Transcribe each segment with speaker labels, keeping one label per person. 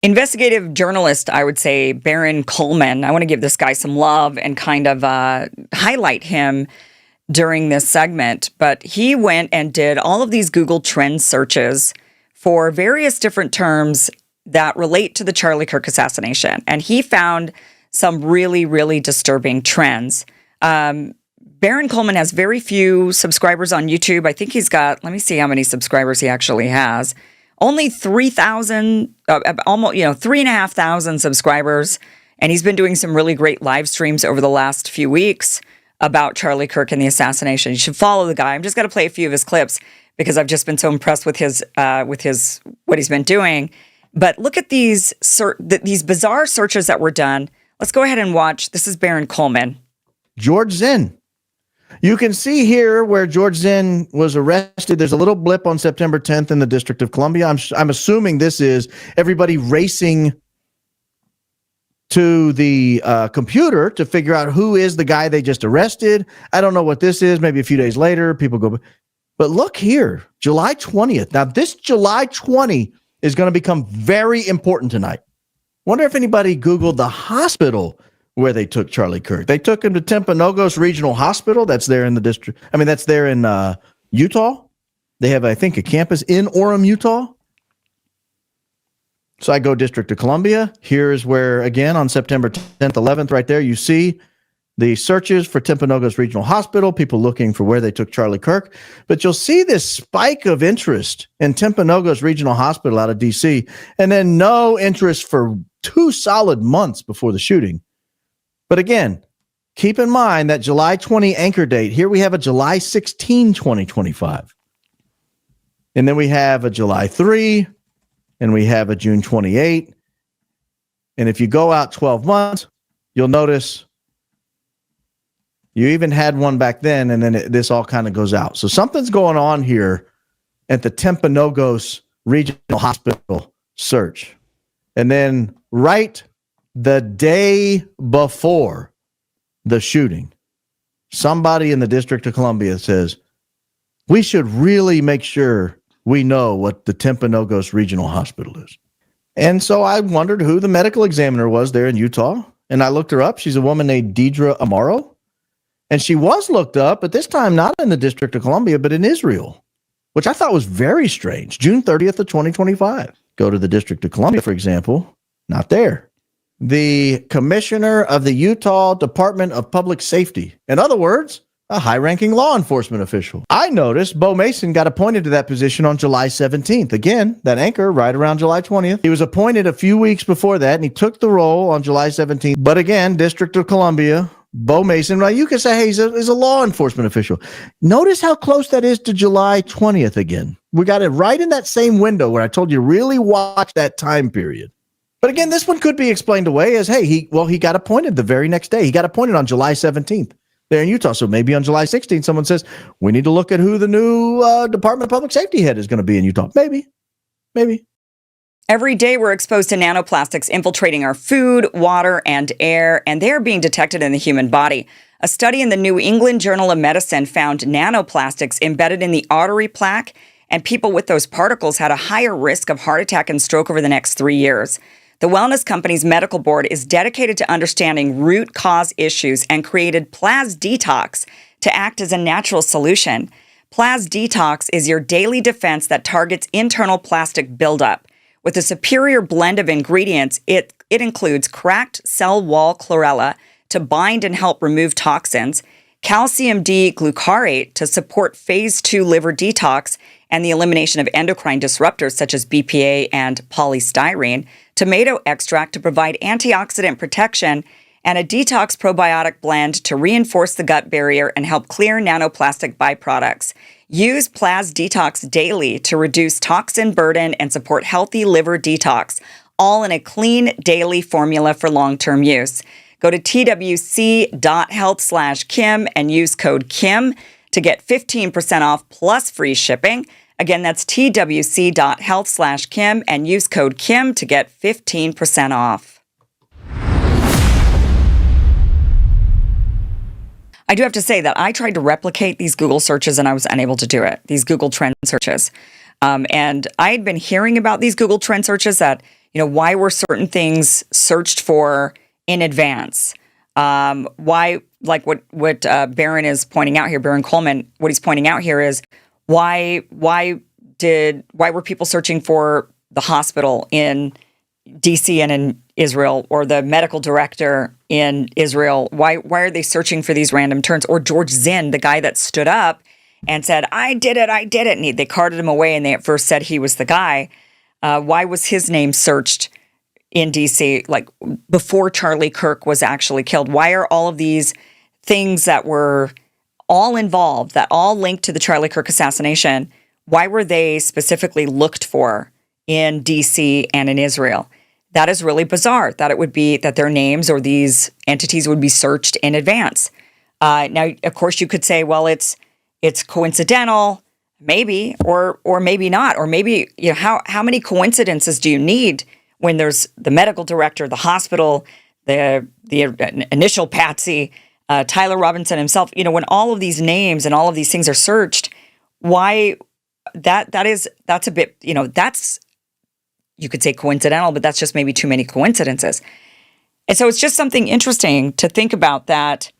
Speaker 1: Investigative journalist, I would say, Baron Coleman. I want to give this guy some love and kind of highlight him during this segment. But he went and did all of these Google Trend searches for various different terms that relate to the Charlie Kirk assassination. And he found some really, really disturbing trends. Baron Coleman has very few subscribers on YouTube. I think he's got, let me see how many subscribers he actually has. Only 3,000, almost, 3,500 subscribers. And he's been doing some really great live streams over the last few weeks about Charlie Kirk and the assassination. You should follow the guy. I'm just going to play a few of his clips because I've just been so impressed with his what he's been doing. But look at these bizarre searches that were done. Let's go ahead and watch. This is Baron Coleman.
Speaker 2: George Zinn. You can see here where George Zinn was arrested. There's a little blip on September 10th in the District of Columbia. I'm assuming this is everybody racing to the computer to figure out who is the guy they just arrested. I don't know what this is. Maybe a few days later, people go. But look here, July 20th. Now, this July 20 is going to become very important tonight. Wonder if anybody Googled the hospital where they took Charlie Kirk. They took him to Timpanogos Regional Hospital. That's there in the district. That's there in Utah. They have, I think, a campus in Orem, Utah. So I go District of Columbia. Here's where, again, on September 10th, 11th, right there, you see the searches for Timpanogos Regional Hospital, people looking for where they took Charlie Kirk. But you'll see this spike of interest in Timpanogos Regional Hospital out of D.C., and then no interest for 2 solid months before the shooting. But again, keep in mind that July 20 anchor date. Here we have a July 16, 2025. And then we have a July 3, and we have a June 28. And if you go out 12 months, you'll notice you even had one back then, and then this all kind of goes out. So something's going on here at the Timpanogos Regional Hospital search. And then right the day before the shooting, somebody in the District of Columbia says, we should really make sure we know what the Timpanogos Regional Hospital is. And so I wondered who the medical examiner was there in Utah. And I looked her up. She's a woman named Deidre Amaro. And she was looked up, but this time not in the District of Columbia, but in Israel, which I thought was very strange. June 30th of 2025. Go to the District of Columbia, for example. Not there. The commissioner of the Utah Department of Public Safety. In other words, a high-ranking law enforcement official. I noticed Bo Mason got appointed to that position on July 17th. Again, that anchor right around July 20th. He was appointed a few weeks before that, and he took the role on July 17th. But again, District of Columbia, Bo Mason, right? You can say, hey, he's a law enforcement official. Notice how close that is to July 20th again. We got it right in that same window where I told you really watch that time period. But again, this one could be explained away as, hey, he got appointed the very next day. He got appointed on July 17th there in Utah. So maybe on July 16th, someone says, we need to look at who the new Department of Public Safety head is going to be in Utah. Maybe.
Speaker 1: Every day we're exposed to nanoplastics infiltrating our food, water, and air, and they are being detected in the human body. A study in the New England Journal of Medicine found nanoplastics embedded in the artery plaque, and people with those particles had a higher risk of heart attack and stroke over the next 3 years. The wellness company's medical board is dedicated to understanding root cause issues and created Plas Detox to act as a natural solution. Plas Detox is your daily defense that targets internal plastic buildup. With a superior blend of ingredients, it includes cracked cell wall chlorella to bind and help remove toxins, calcium D glucarate to support phase 2 liver detox and the elimination of endocrine disruptors such as BPA and polystyrene, tomato extract to provide antioxidant protection, and a detox probiotic blend to reinforce the gut barrier and help clear nanoplastic byproducts. Use Plas Detox daily to reduce toxin burden and support healthy liver detox, all in a clean daily formula for long-term use. Go to twc.health/Kim and use code KIM to get 15% off plus free shipping. Again, that's twc.health/Kim and use code KIM to get 15% off. I do have to say that I tried to replicate these Google searches and I was unable to do it, these Google Trend searches. And I had been hearing about these Google Trend searches that Why were certain things searched for in advance? Why, like what Barron is pointing out here, Barron Coleman, what he's pointing out here is why were people searching for the hospital in DC and in Israel, or the medical director in Israel? Why are they searching for these random turns? Or George Zinn, the guy that stood up and said, I did it. And they carted him away, and they at first said he was the guy. Why was his name searched in DC, like before Charlie Kirk was actually killed? Why are all of these things that were all involved, that all linked to the Charlie Kirk assassination, why were they specifically looked for in DC and in Israel? That is really bizarre, that it would be that their names or these entities would be searched in advance. Now, of course, you could say, well, it's coincidental, maybe, or maybe not. Or maybe, how many coincidences do you need when there's the medical director, the hospital, the initial patsy, Tyler Robinson himself, when all of these names and all of these things are searched, why that's a bit, that's, you could say coincidental, but that's just maybe too many coincidences. And so it's just something interesting to think about, that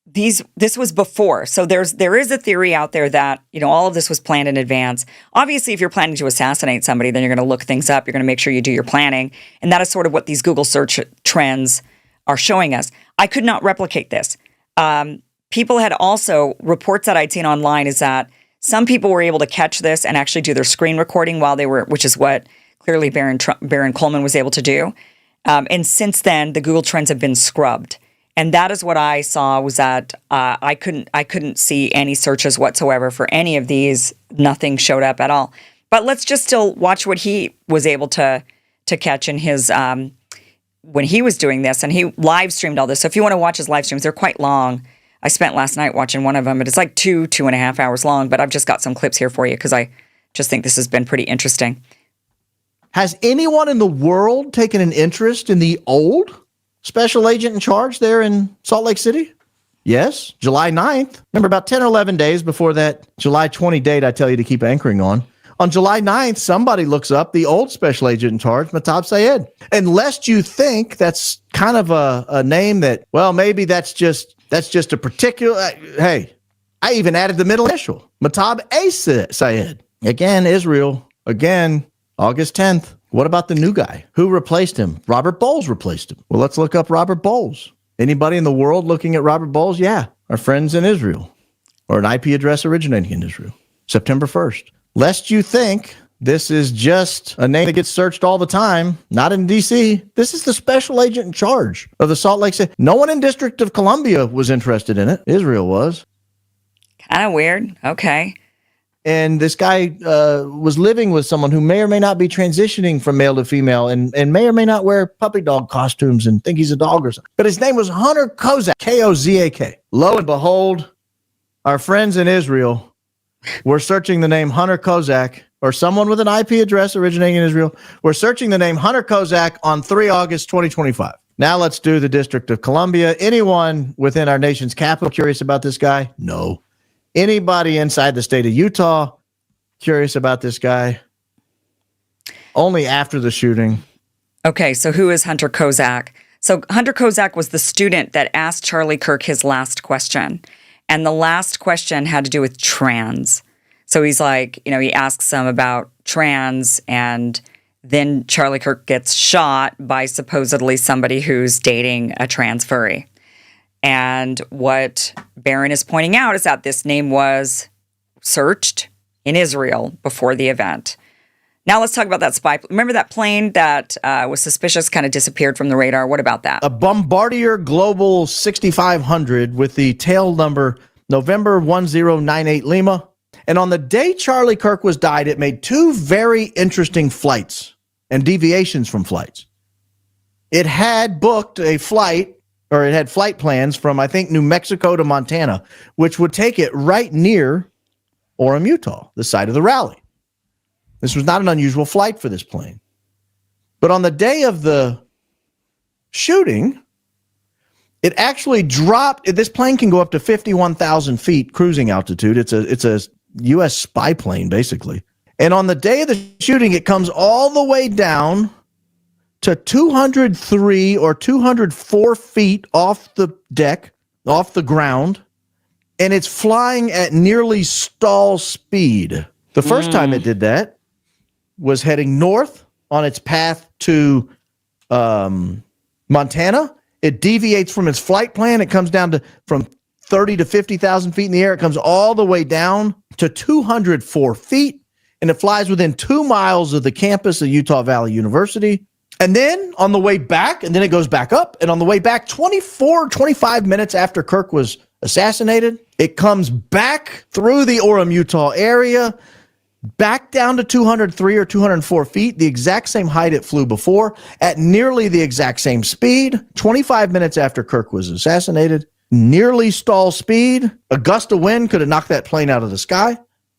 Speaker 1: this was before. So there is a theory out there that, all of this was planned in advance. Obviously, if you're planning to assassinate somebody, then you're going to look things up. You're going to make sure you do your planning. And that is sort of what these Google search trends are showing us. I could not replicate this. People had also, reports that I'd seen online is that some people were able to catch this and actually do their screen recording while they were, which is what clearly Barron Coleman was able to do. And since then, the Google Trends have been scrubbed. And that is what I saw, was that I couldn't see any searches whatsoever for any of these. Nothing showed up at all. But let's just still watch what he was able to catch in his when he was doing this. And he live streamed all this. So if you want to watch his live streams, they're quite long. I spent last night watching one of them, but it's like 2.5 hours long. But I've just got some clips here for you because I just think this has been pretty interesting.
Speaker 2: Has anyone in the world taken an interest in the old special agent in charge there in Salt Lake City? Yes, July 9th. Remember, about 10 or 11 days before that July 20 date I tell you to keep anchoring on. On July 9th, somebody looks up the old special agent in charge, Mahtab Syed. And lest you think that's kind of a name that, well, maybe that's just a particular, hey, I even added the middle initial, Mahtab A. Syed. Again, Israel. Again, August 10th. What about the new guy? Who replaced him? Robert Bowles replaced him. Well, let's look up Robert Bowles. Anybody in the world looking at Robert Bowles? Yeah, our friends in Israel, or an IP address originating in Israel. September 1st. Lest you think this is just a name that gets searched all the time, not in D.C. This is the special agent in charge of the Salt Lake City. No one in District of Columbia was interested in it. Israel was.
Speaker 1: Kind of weird. Okay.
Speaker 2: And this guy was living with someone who may or may not be transitioning from male to female and may or may not wear puppy dog costumes and think he's a dog or something. But his name was Hunter Kozak, K-O-Z-A-K. Lo and behold, our friends in Israel were searching the name Hunter Kozak, or someone with an IP address originating in Israel. We're searching the name Hunter Kozak on 3 August 2025. Now let's do the District of Columbia. Anyone within our nation's capital curious about this guy? No. Anybody inside the state of Utah curious about this guy? Only after the shooting.
Speaker 1: Okay, so who is Hunter Kozak? So Hunter Kozak was the student that asked Charlie Kirk his last question. And the last question had to do with trans. So he's like, he asks him about trans, and then Charlie Kirk gets shot by supposedly somebody who's dating a trans furry. And what Barron is pointing out is that this name was searched in Israel before the event. Now let's talk about that spy. Remember that plane that was suspicious, kind of disappeared from the radar? What about that?
Speaker 2: A Bombardier Global 6500 with the tail number November 1098 Lima. And on the day Charlie Kirk was died, it made two very interesting flights and deviations from flights. It had booked a flight, or it had flight plans from, I think, New Mexico to Montana, which would take it right near Orem, Utah, the site of the rally. This was not an unusual flight for this plane. But on the day of the shooting, it actually dropped. This plane can go up to 51,000 feet cruising altitude. It's a U.S. spy plane, basically. And on the day of the shooting, it comes all the way down to 203 or 204 feet off the deck, off the ground, and it's flying at nearly stall speed. The first time it did that was heading north on its path to Montana. It deviates from its flight plan. It comes down to from 30 to 50,000 feet in the air. It comes all the way down to 204 feet, and it flies within 2 miles of the campus of Utah Valley University. And then on the way back, and then it goes back up, and on the way back, 25 minutes after Kirk was assassinated, it comes back through the Orem, Utah area, back down to 203 or 204 feet, the exact same height it flew before, at nearly the exact same speed, 25 minutes after Kirk was assassinated, nearly stall speed. A gust of wind could have knocked that plane out of the sky,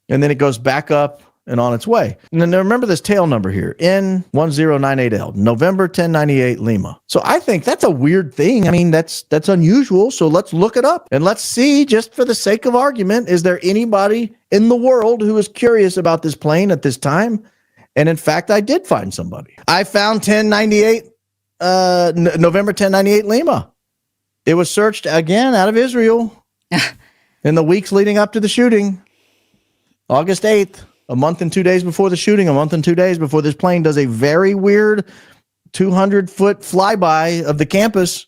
Speaker 2: and then it goes back up and on its way. And then remember this tail number here, N1098L, November 1098 Lima. So I think that's a weird thing. I mean, that's unusual. So let's look it up and let's see, just for the sake of argument, is there anybody in the world who is curious about this plane at this time? And in fact, I did find somebody. I found November 1098 Lima. It was searched again out of Israel in the weeks leading up to the shooting, August 8th. A month and 2 days before the shooting, a month and 2 days before this plane does a very weird 200-foot flyby of the campus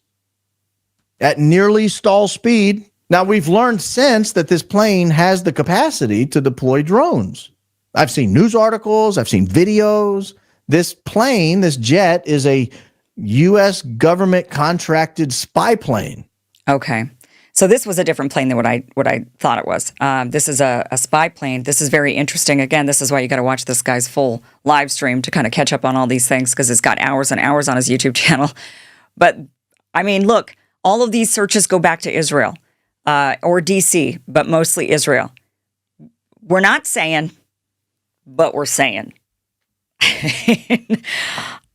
Speaker 2: at nearly stall speed. Now, we've learned since that this plane has the capacity to deploy drones. I've seen news articles. I've seen videos. This plane, this jet, is a U.S. government contracted spy plane.
Speaker 1: Okay. So this was a different plane than what I thought it was. This is a spy plane. This is very interesting. Again, this is why you got to watch this guy's full live stream to kind of catch up on all these things, because it's got hours and hours on his YouTube channel. But I mean, look, all of these searches go back to Israel or DC, but mostly Israel. We're not saying, but we're saying.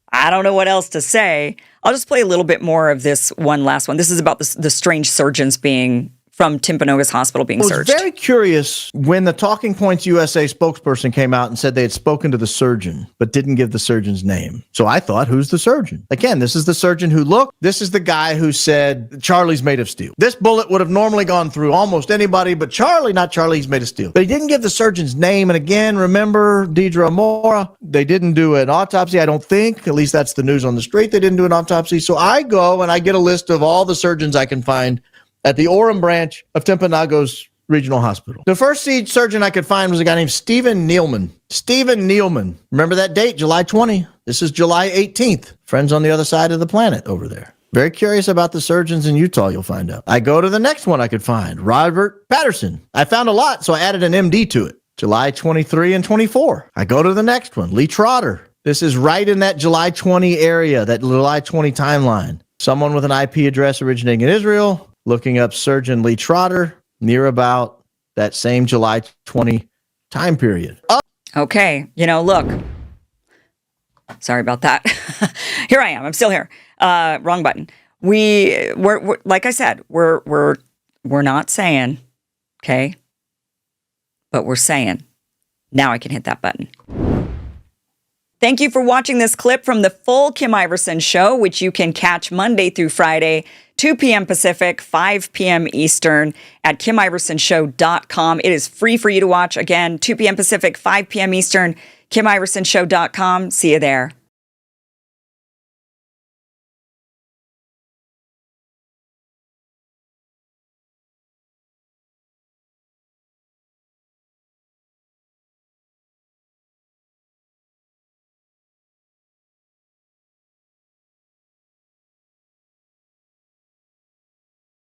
Speaker 1: I don't know what else to say. I'll just play a little bit more of this last one. This is about the strange surgeons being from Timpanogos Hospital being searched.
Speaker 2: I was very curious when the Talking Points USA spokesperson came out and said they had spoken to the surgeon, but didn't give the surgeon's name. So I thought, who's the surgeon? Again, this is the surgeon who looked. This is the guy who said, Charlie's made of steel. This bullet would have normally gone through almost anybody, but not Charlie, he's made of steel. But he didn't give the surgeon's name. And again, remember, Deidre Amora, they didn't do an autopsy, I don't think. At least that's the news on the street. They didn't do an autopsy. So I go and I get a list of all the surgeons I can find at the Orem branch of Timpanogos Regional Hospital. The first surgeon I could find was a guy named Stephen Nealman. Stephen Nealman. Remember that date, July 20. This is July 18th. Friends on the other side of the planet over there. Very curious about the surgeons in Utah, you'll find out. I go to the next one I could find, Robert Patterson. I found a lot, so I added an MD to it. July 23 and 24. I go to the next one, Lee Trotter. This is right in that July 20 area, that July 20 timeline. Someone with an IP address originating in Israel. Looking up Surgeon Lee Trotter, near about that same July 20 time period.
Speaker 1: Okay, look. Sorry about that. Here I am. I'm still here. Wrong button. We're like I said, we're not saying, okay, but we're saying. Now I can hit that button. Thank you for watching this clip from the full Kim Iverson Show, which you can catch Monday through Friday, 2 p.m. Pacific, 5 p.m. Eastern at KimIversonShow.com. It is free for you to watch. Again, 2 p.m. Pacific, 5 p.m. Eastern, KimIversonShow.com. See you there.